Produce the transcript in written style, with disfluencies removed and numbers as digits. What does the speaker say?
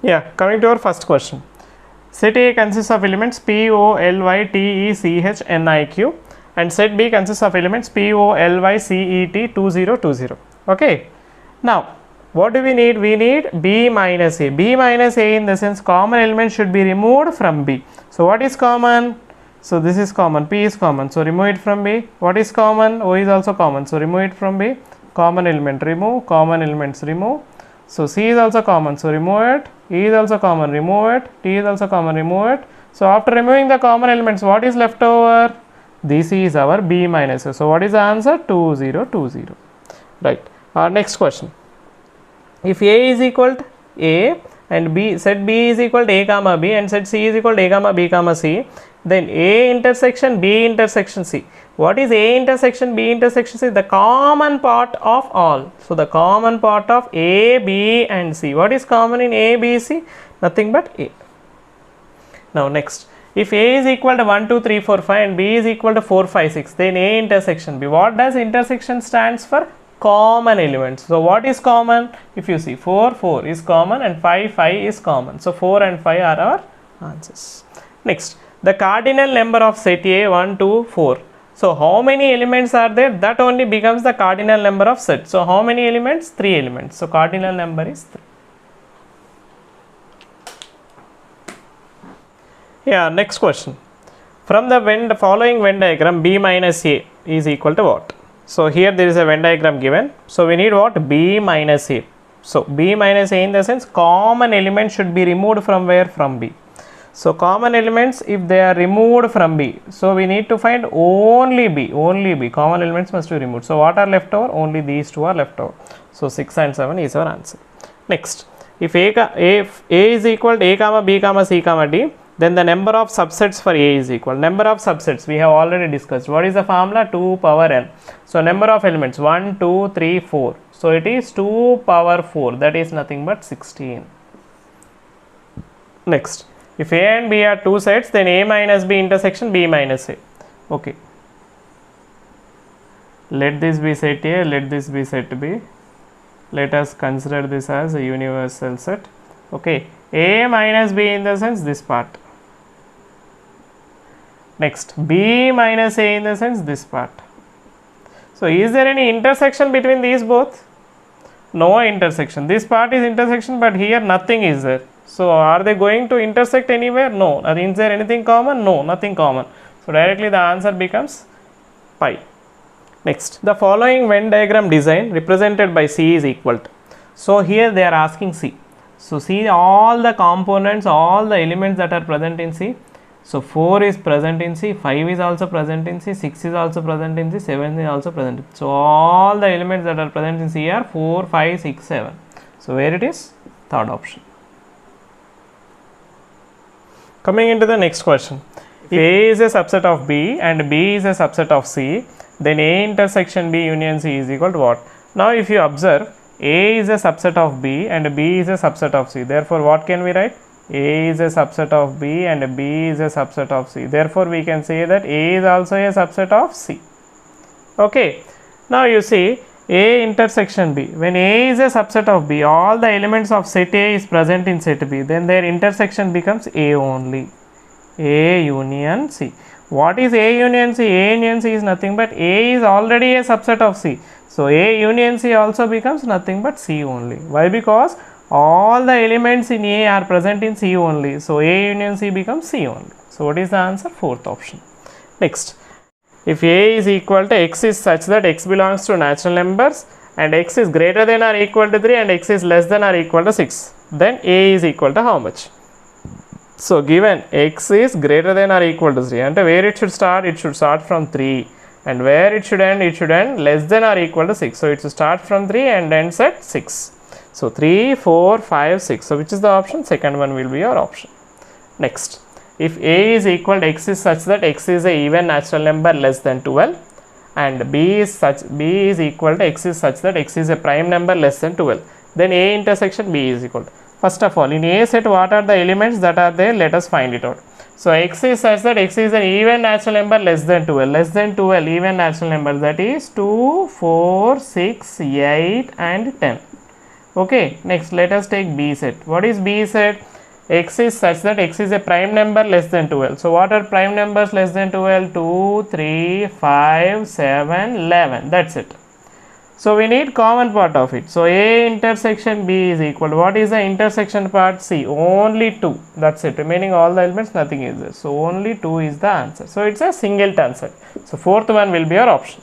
Yeah, coming to our first question. Set A consists of elements P, O, L, Y, T, E, C, H, N, I, Q, and set B consists of elements P, O, L, Y, C, E, T, 2, 0, 2, 0. Okay. Now, what do we need? We need B minus A. B minus A in the sense common element should be removed from B. So, what is common? So, this is common. P is common. So, remove it from B. What is common? O is also common. So, remove it from B. Common element remove. Common elements remove. So, C is also common. So, remove it. E is also common. Remove it. T is also common. Remove it. So, after removing the common elements, what is left over? This is our B minus A. So, what is the answer? 2, 0, 2, 0. Right. Next question. If A is equal to A and B, set B is equal to A comma B and set C is equal to A comma B comma C, then A intersection B intersection C. What is A intersection B intersection C? The common part of all. So, the common part of A, B and C. What is common in A, B, C? Nothing but A. Now, next. If A is equal to 1, 2, 3, 4, 5 and B is equal to 4, 5, 6, then A intersection B. What does intersection stands for? Common elements. So, what is common? If you see 4, 4 is common and 5, 5 is common. So, 4 and 5 are our answers. Next, the cardinal number of set A 1, 2, 4. So, how many elements are there? That only becomes the cardinal number of set. So, how many elements? 3 elements. So, cardinal number is 3. Yeah, next question. From the following Venn diagram, B minus A is equal to what? So, here there is a Venn diagram given. So, we need what? B minus A. So, B minus A in the sense common element should be removed from where? From B. So, common elements if they are removed from B. So, we need to find only B. Only B. Common elements must be removed. So, what are left over? Only these two are left over. So, 6 and 7 is our answer. Next, if A is equal to A comma B comma C comma D, then the number of subsets for A is equal. Number of subsets we have already discussed. What is the formula? 2 power n. So, number of elements 1, 2, 3, 4. So, it is 2 power 4, that is nothing but 16. Next, if A and B are two sets, then A minus B intersection B minus A. Okay. Let this be set A, let this be set B. Let us consider this as a universal set. Okay. A minus B in the sense this part. Next, B minus A in the sense this part. So, is there any intersection between these both? No intersection. This part is intersection, but here nothing is there. So, are they going to intersect anywhere? No. Is there anything common? No, nothing common. So, directly the answer becomes pi. Next, the following Venn diagram design represented by C is equal to. So, here they are asking C. So, see all the components, all the elements that are present in C. So, 4 is present in C, 5 is also present in C, 6 is also present in C, 7 is also present. So, all the elements that are present in C are 4, 5, 6, 7. So, where it is? Third option. Coming into the next question. If A is a subset of B and B is a subset of C, then A intersection B union C is equal to what? Now, if you observe, A is a subset of B and B is a subset of C. Therefore, what can we write? A is a subset of B and B is a subset of C. Therefore, we can say that A is also a subset of C. Okay. Now, you see A intersection B. When A is a subset of B, all the elements of set A is present in set B. Then their intersection becomes A only. A union C. What is A union C? A union C is nothing but A is already a subset of C. So, A union C also becomes nothing but C only. Why? Because all the elements in A are present in C only. So, A union C becomes C only. So, what is the answer? Fourth option. Next, if A is equal to X is such that X belongs to natural numbers and X is greater than or equal to 3 and X is less than or equal to 6, then A is equal to how much? So, given X is greater than or equal to 3 and where it should start? It should start from 3. And where it should end? It should end less than or equal to 6. So, it should start from 3 and ends at 6. So, 3, 4, 5, 6. So, which is the option? Second one will be your option. Next, if A is equal to X is such that X is a even natural number less than 12 and B is equal to X is such that X is a prime number less than 12, then A intersection B is equal to. First of all, in A set, what are the elements that are there? Let us find it out. So, X is such that X is an even natural number less than 12. Less than 12 even natural number, that is 2, 4, 6, 8 and 10. Okay, next let us take B set. What is B set? X is such that X is a prime number less than 12. So what are prime numbers less than 12? 2, 3, 5, 7, 11. That's it. So we need common part of it. So A intersection B is equal to, what is the intersection part? C, only 2. That's it. Remaining all the elements, nothing is there. So only 2 is the answer. So it's a singleton set. So fourth one will be our option.